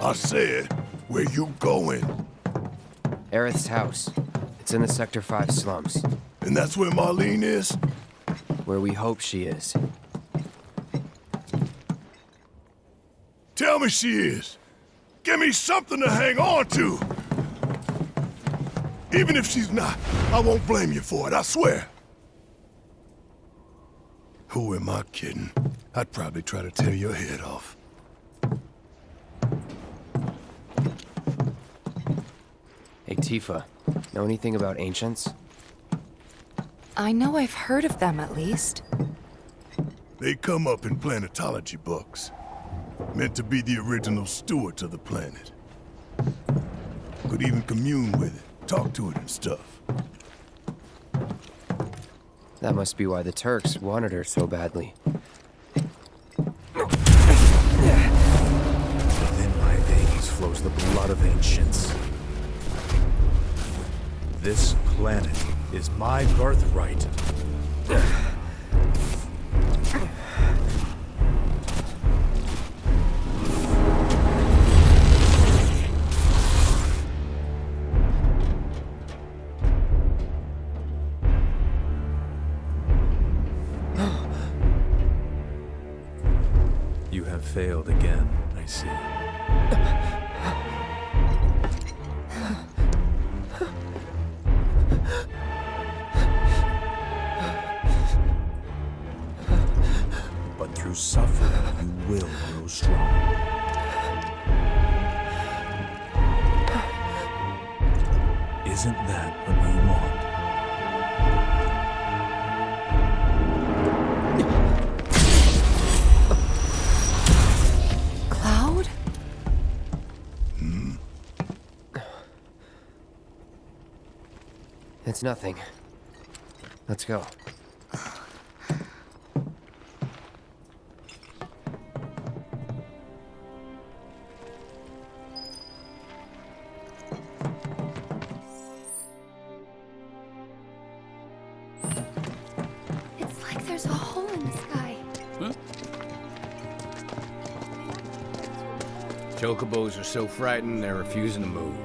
I said, where you going? Aerith's house. It's in the Sector 5 slums. And that's where Marlene is? Where we hope she is. Tell me she is. Give me something to hang on to. Even if she's not, I won't blame you for it, I swear. Who am I kidding? I'd probably try to tear your head off. Hey, Tifa. Know anything about ancients? I know I've heard of them, at least. They come up in planetology books. Meant to be the original stewards of the planet. Could even commune with it, talk to it and stuff. That must be why the Turks wanted her so badly. Within my veins flows the blood of ancients. This planet is my birthright. You have failed again, I see. But through suffering, you will grow strong. Isn't that what you want? Cloud? It's nothing. Let's go. It's like there's a hole in the sky. Chocobos are so frightened they're refusing to move.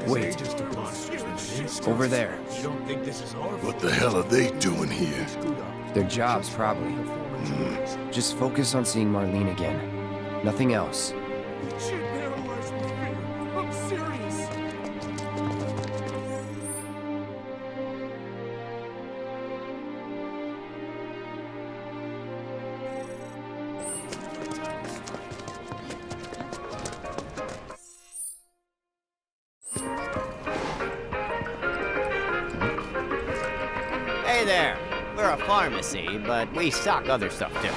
Wait. Over there. What the hell are they doing here? Their jobs, probably. Just focus on seeing Marlene again. Nothing else. She paralyzed with fear. I'm serious. Hey there. We're a pharmacy, but we stock other stuff too.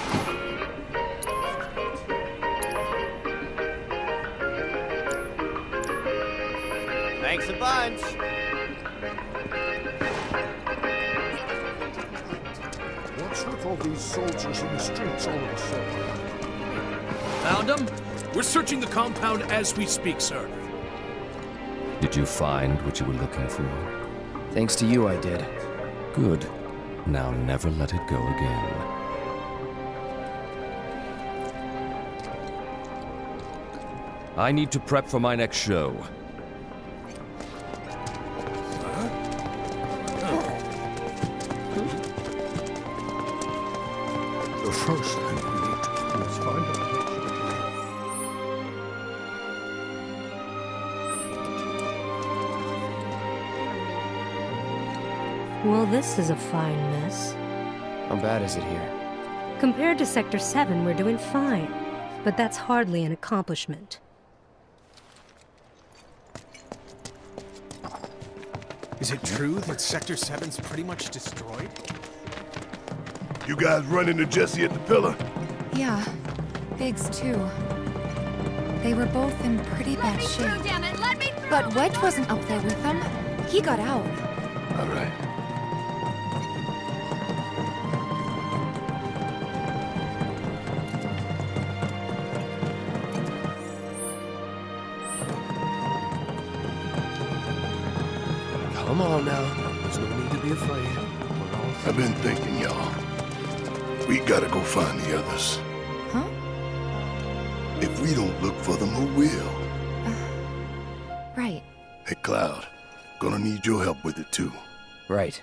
Thanks a bunch. What's with all these soldiers in the streets all of a sudden? Found them? We're searching the compound as we speak, sir. Did you find what you were looking for? Thanks to you, I did. Good. Now never let it go again. I need to prep for my next show. The first thing we need to do is find a patient. Well, this is a fine mess. How bad is it here? Compared to Sector 7, we're doing fine. But that's hardly an accomplishment. Is it true that Sector 7's pretty much destroyed? You guys run into Jesse at the pillar? Yeah. Biggs, too. They were both in pretty bad shape. Damn it, let me through! But Wedge wasn't up there with them. He got out. All right. Come on now. There's no need to be afraid. I've been thinking, y'all. We gotta go find the others. Huh? If we don't look for them, who will? Right. Hey, Cloud. Gonna need your help with it, too. Right.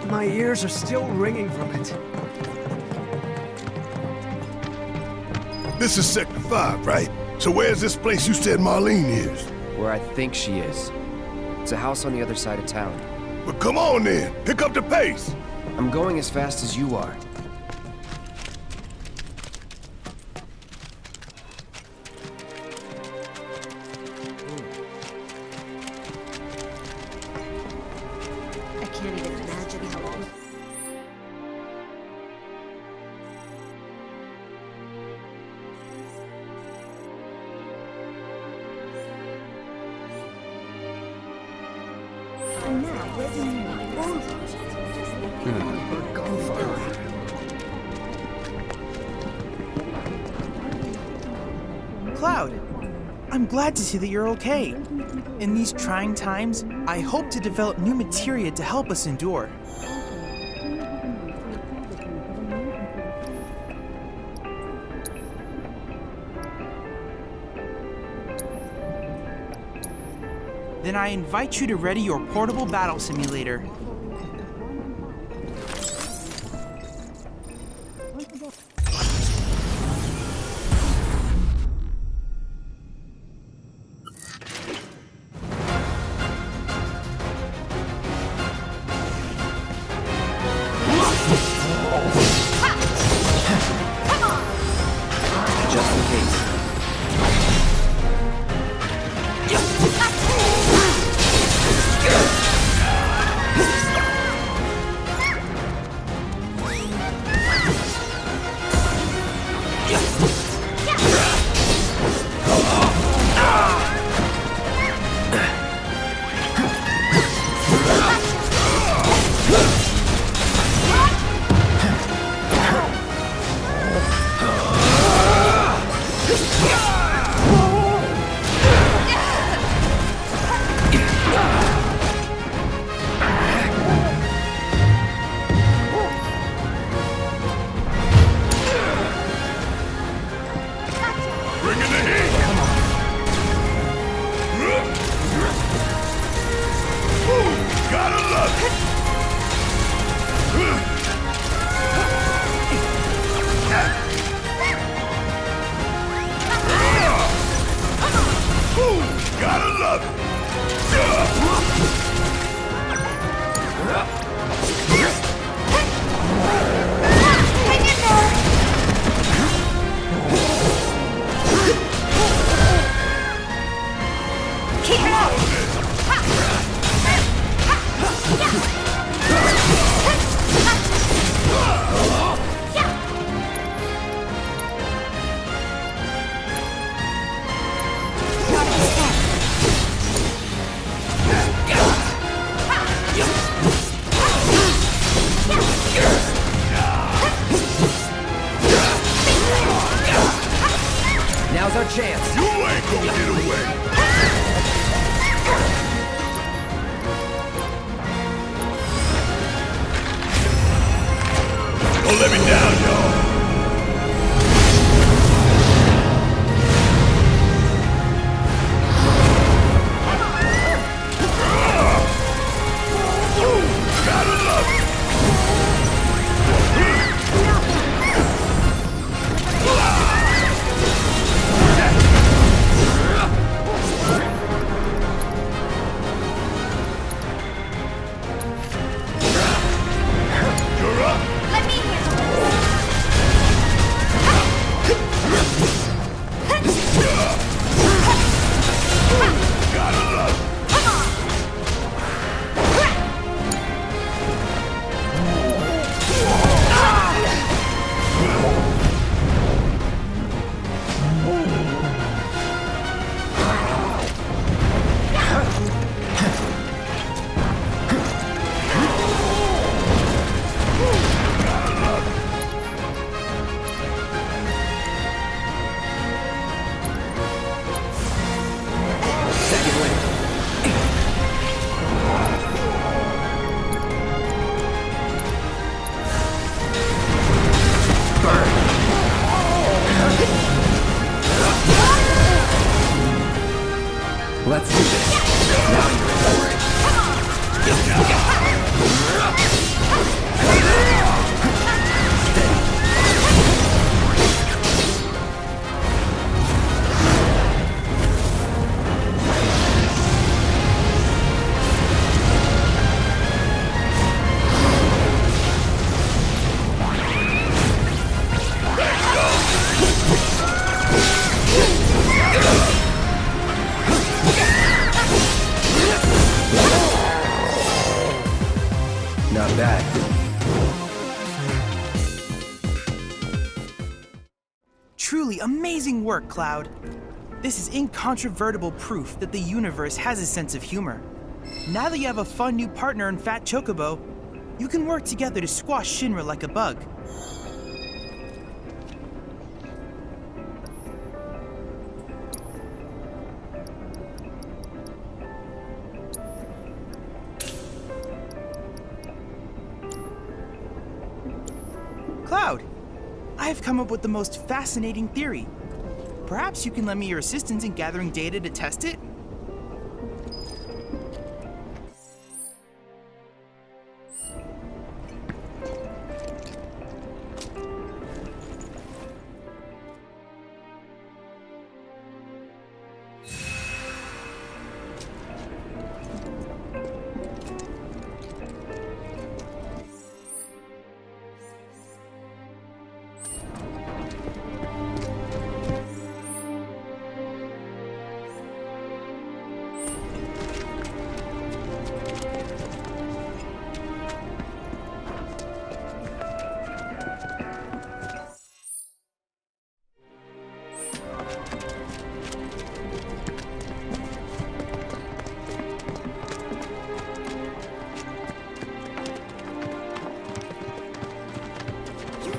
My ears are still ringing from it. This is Sector 5, right? So where's this place you said Marlene is? Where I think she is. It's a house on the other side of town. Well, come on then. Pick up the pace. I'm going as fast as you are. I can't even imagine how long. Cloud, I'm glad to see that you're okay. In these trying times, I hope to develop new materia to help us endure. Then I invite you to ready your portable battle simulator. Just in case. Gotta love it! Keep it up! our chance. You ain't gonna get away! Don't let me down, y'all! Gotta love it! You're up! Let me handle Gotta love it! Second win. Let's do this. Now you're in the ring. Not bad. Truly amazing work, Cloud. This is incontrovertible proof that the universe has a sense of humor. Now that you have a fun new partner in Fat Chocobo, you can work together to squash Shinra like a bug. Cloud, I have come up with the most fascinating theory. Perhaps you can lend me your assistance in gathering data to test it?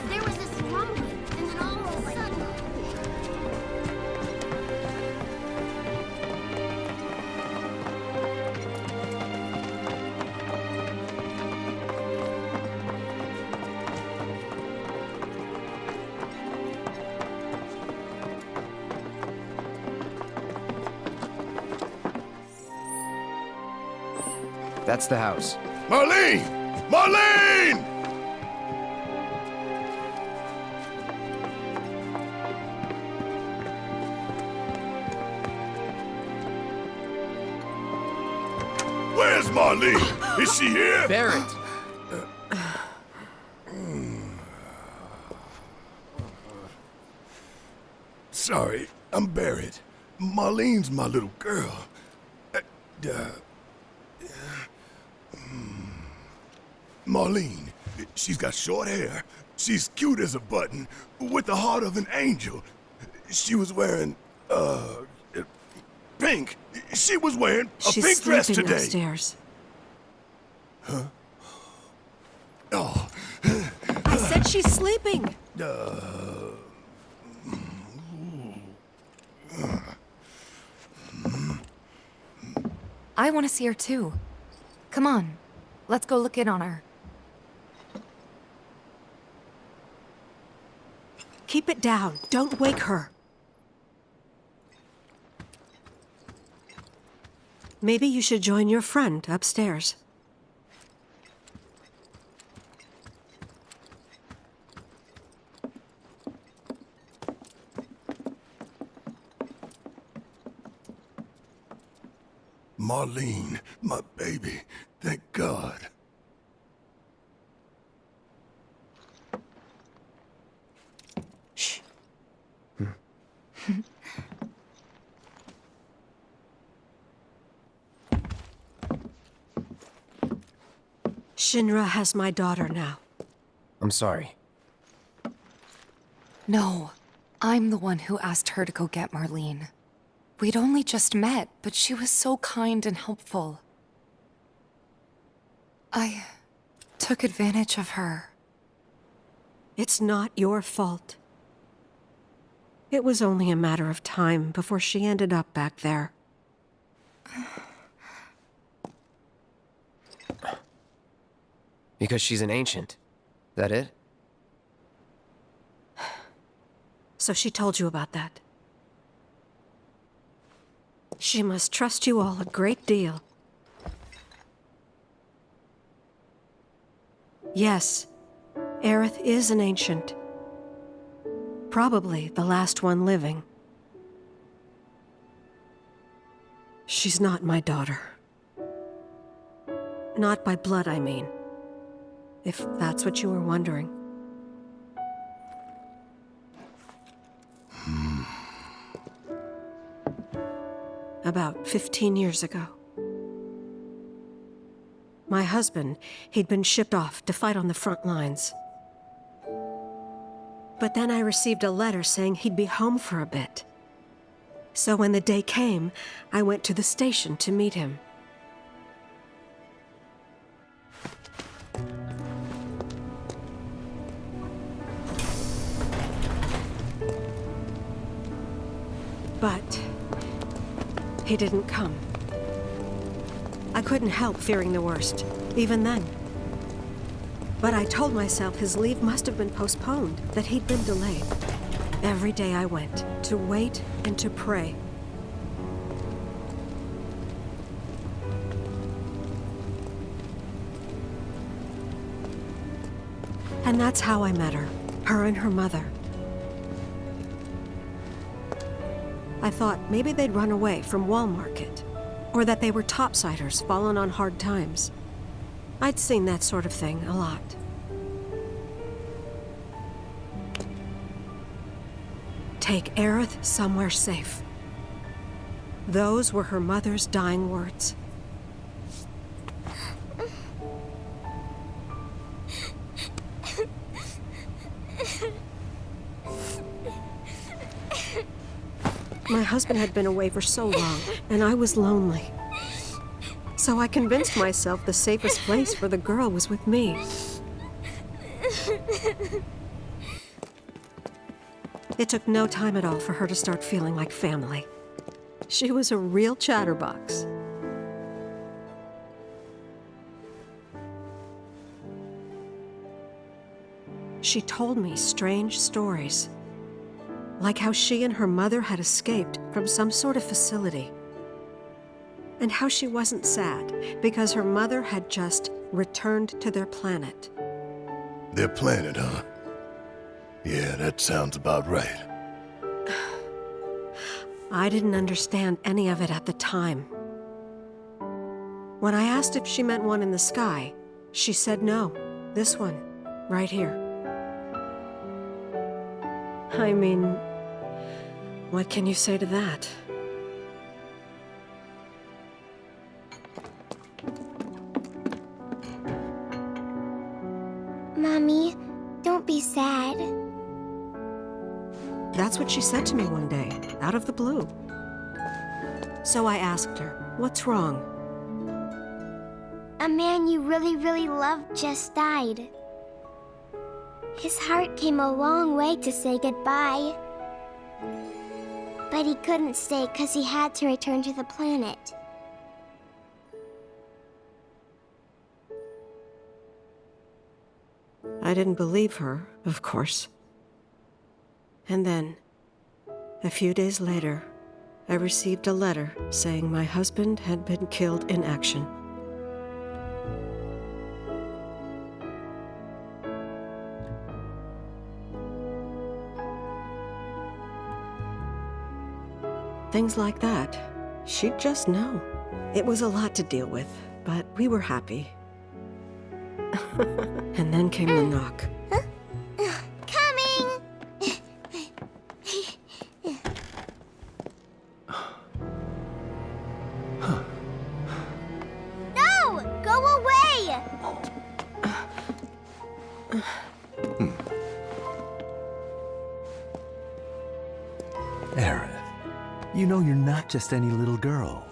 There was this rumbling, and then all of a sudden... That's the house. Marlene! Marlene! Where's Marlene? Is she here? Barret! Sorry, I'm Barret. Marlene's my little girl. Marlene, she's got short hair. She's cute as a button, with the heart of an angel. She was wearing, pink. She was wearing a pink dress today. Upstairs. Huh? Oh. I said she's sleeping. I want to see her too. Come on, let's go look in on her. Keep it down. Don't wake her. Maybe you should join your friend upstairs. Marlene, my baby. Thank God. Shh. Shinra has my daughter now. I'm sorry. No, I'm the one who asked her to go get Marlene. We'd only just met, but she was so kind and helpful. I took advantage of her. It's not your fault. It was only a matter of time before she ended up back there. Because she's an ancient. That it? So she told you about that. She must trust you all a great deal. Yes, Aerith is an ancient. Probably the last one living. She's not my daughter. Not by blood, I mean. If that's what you were wondering. About 15 years ago. My husband, he'd been shipped off to fight on the front lines. But then I received a letter saying he'd be home for a bit. So when the day came, I went to the station to meet him. But he didn't come. I couldn't help fearing the worst, even then. But I told myself his leave must have been postponed, that he'd been delayed. Every day I went, to wait and to pray. And that's how I met her and her mother. I thought maybe they'd run away from Wall Market, or that they were topsiders fallen on hard times. I'd seen that sort of thing a lot. Take Aerith somewhere safe. Those were her mother's dying words. My husband had been away for so long, and I was lonely. So I convinced myself the safest place for the girl was with me. It took no time at all for her to start feeling like family. She was a real chatterbox. She told me strange stories. Like how she and her mother had escaped from some sort of facility. And how she wasn't sad because her mother had just returned to their planet. Their planet, huh? Yeah, that sounds about right. I didn't understand any of it at the time. When I asked if she meant one in the sky, she said no. This one, right here. I mean, what can you say to that? Mommy, don't be sad. That's what she said to me one day, out of the blue. So I asked her, what's wrong? A man you really, really loved just died. His heart came a long way to say goodbye. But he couldn't stay because he had to return to the planet. I didn't believe her, of course. And then, a few days later, I received a letter saying my husband had been killed in action. Things like that. She'd just know. It was a lot to deal with, but we were happy. And then came the knock. Coming! No! Go away! Aerith, you know you're not just any little girl.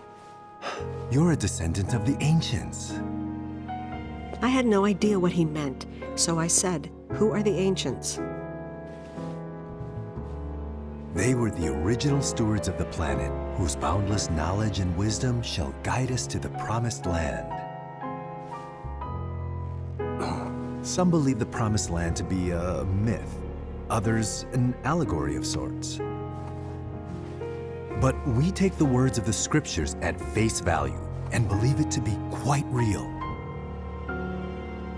You're a descendant of the ancients. I had no idea what he meant, so I said, "Who are the ancients?" They were the original stewards of the planet, whose boundless knowledge and wisdom shall guide us to the promised land. Some believe the promised land to be a myth, others an allegory of sorts. But we take the words of the scriptures at face value and believe it to be quite real.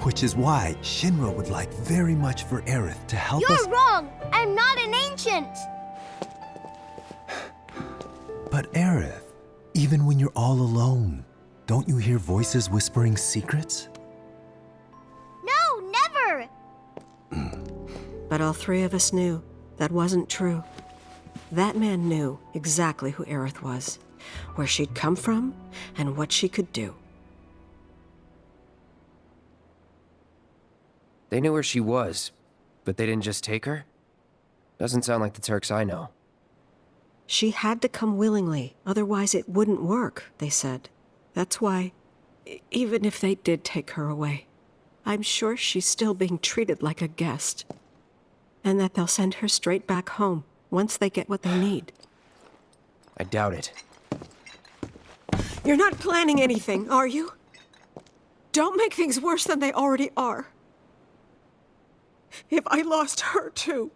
Which is why Shinra would like very much for Aerith to help us— You're wrong! I'm not an ancient! But Aerith, even when you're all alone, don't you hear voices whispering secrets? No, never! But all three of us knew that wasn't true. That man knew exactly who Aerith was, where she'd come from, and what she could do. They knew where she was, but they didn't just take her? Doesn't sound like the Turks I know. She had to come willingly, otherwise it wouldn't work, they said. That's why, even if they did take her away, I'm sure she's still being treated like a guest. And that they'll send her straight back home once they get what they need. I doubt it. You're not planning anything, are you? Don't make things worse than they already are. If I lost her too,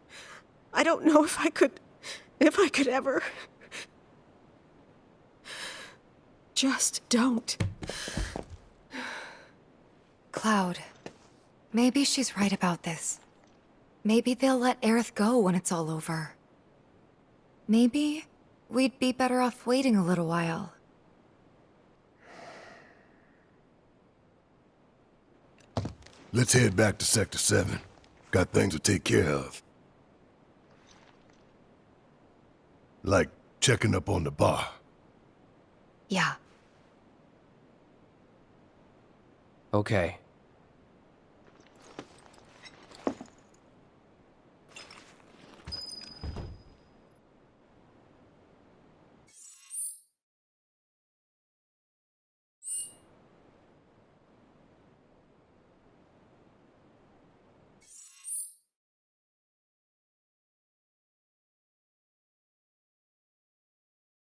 I don't know if I could ever. Just don't. Cloud, maybe she's right about this. Maybe they'll let Aerith go when it's all over. Maybe we'd be better off waiting a little while. Let's head back to Sector 7. Got things to take care of. Like checking up on the bar. Yeah. Okay.